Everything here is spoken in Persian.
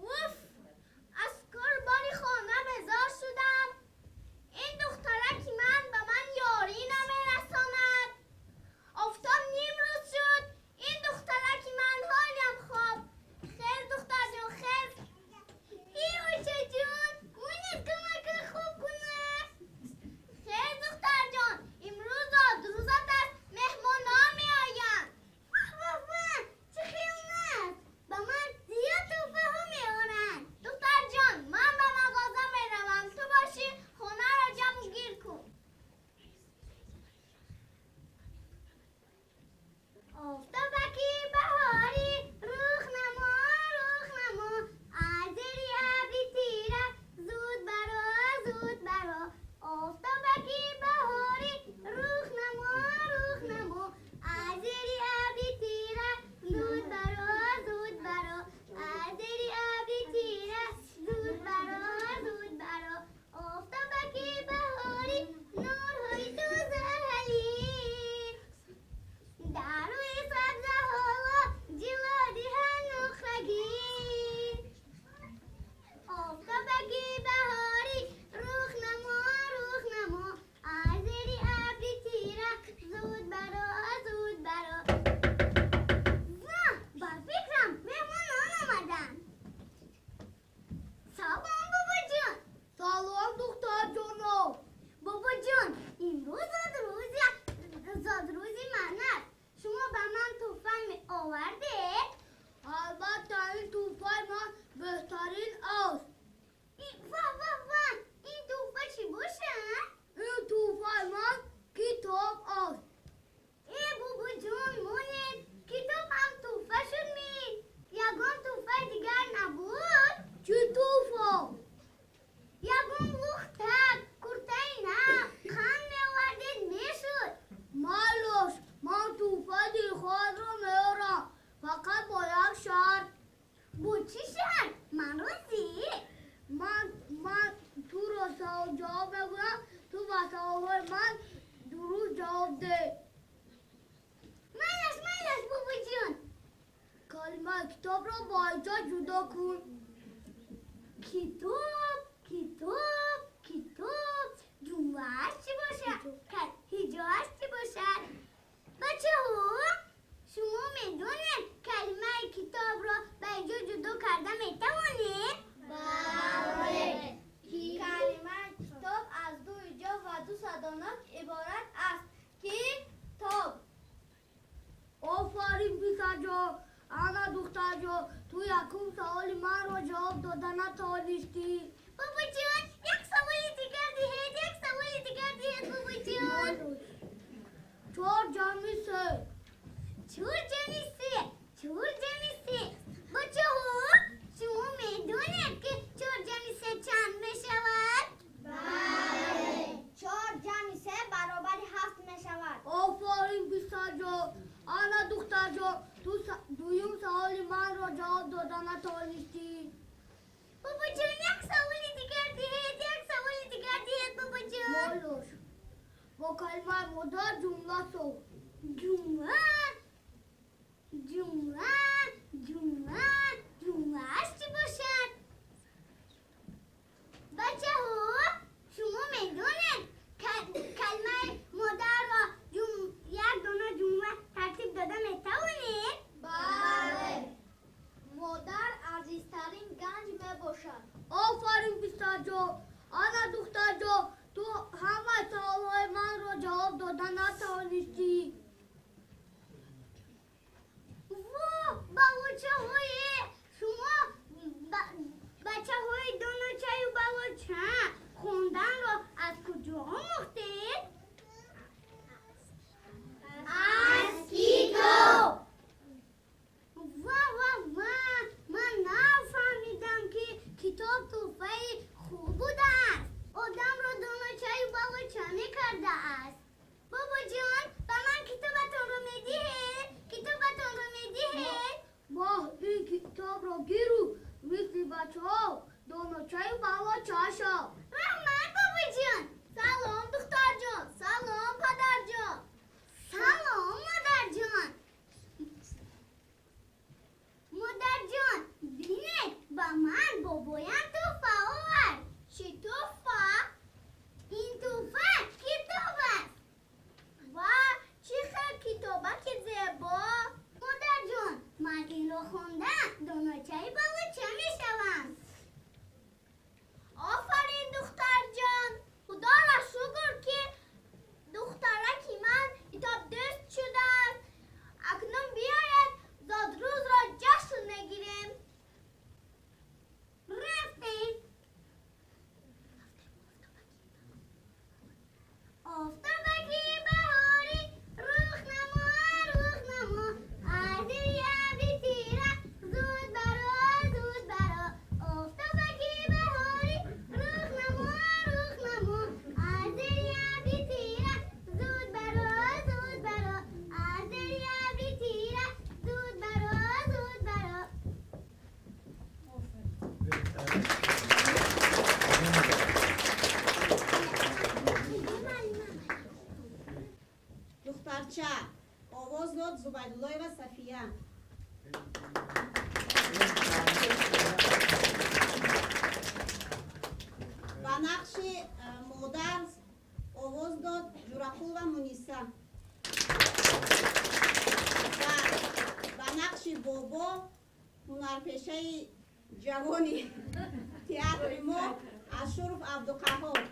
اوف، از کار باری خانه بزار شدم. این دخترکی به من یاری نمیرساند. افتاد نیم روز شد این دخترکی من حالیم خواب. خیر دختر جون خیر. ای اوچه جون مونیت کمک خوب کنه. خیر دختر جان امروز روزت است مهمان ها می آین. چه خیلی با من زیاد توفه ها می آرن. دختر جان من به مغازه می روم تو باشی خونه را جمع گیر کن. آفتابکی بهاری روخ نما از زیر ابری تیره زود برو آفتابکی بهاری روخ نما از زیر ابری تیره زود برو از زیر ابری تیره زود برو آفتابکی بهاری نورهای تو زرهلی در روی سبزه ها جلادی نخرگی آفتابکی بهاری روخ نما از زیر ابری تیره زود برو واه با فکرم مهمانان آمدن. سلام بابا جان. سلام دختر جانم. بابا جان امروز زادروزی من است. شما به من توفه می آورده؟ البته این توفه من بهترین است. واه این توفه چی باشه؟ این توفه من کتاب است. ای بابا جان مونید کتاب هم توفه شد می. یگان توفه دیگر نبود؟ چه توفه؟ یگان لختک کرته نه خان می آوردید می شد. مالوش من توفه دیخواد رو میارم فقط با یک شرط. با چی شرط؟ من روزی؟ من تو رو سوال جواب بگویم تو به سوال من درست جواب ده. مالش بابا جان. کلمه کتاب را با اینجا جدا کن. کتاب جمعه هست چی باشد؟ هجاهش چی باشد؟ بچه ها شما میدونید کلمه کتاب را به اینجا جدا کرده میتوانید؟ بله. کلمه کتاب از دو ایجا و دو صدانات عبارت است. کتاب. آفرین پسر جان. انا دختر جان تو یکم سوال من را جواب داده نتوانستی. بابا جان یک سوال دیگر دهید بابا جان. 4 جمع 3. بچه ها شما میدونید که 4 جمع 3 چند میشود؟ بله. 4 جمع 3 برابر 7 میشود. آفرین پسر جان. انا دختر جان تو دویم سوال من را جواب داده نتوانستی. بابا جان یک سوال دیگر دهید بابا جان. مالوش با کلمه مادر جمله سو. جمعه هست چی باشد؟ بچه ها شما میدونید کلمه مادر را یک دونه جمعه ترتیب داده میتوانید؟ بله. مادر عزیزترین گنج میباشد. آفرین پسر جان. انا دختر جان تو همه سوالهای من را جواب داده نتوانستی. واه با بچه های کرده است. بابا جان به من کتابتون رو میدهید؟ کتابتون رو میدهید؟ ما این کتاب رو گیرو مثل بچه ها دانوچه بالا چاشا. رحمت بابا جان. سلام دختر جان. سلام پدر جان. سلام مادر جان. مادر جان بینید با من بابایم توفه آورد. چه توفه؟ این توفه کتاب است. و چه خیلی کتابه که زیبا. مادر جان من این رو خوندم دانوچه بالا چه می شوم؟ آفرین دختر جان. خدا را شکر که دخترکی من کتاب دوست شده است. اکنون بیاید زادروز را جشن نگیریم. رفتیم. آفتابکی بهاری رخ نما از دریابی تیره زود برو آفتابکی بهاری رخ نما از دریابی تیره زود برو از دریابی تیره زود برو دخترچه آواز داد زبیدالله و صفیه. و نقش مادر آواز داد جورقول و منیسه. و نقش بابا هنرپیشه جوانی تئاتر ما از شرف عبدالقهار.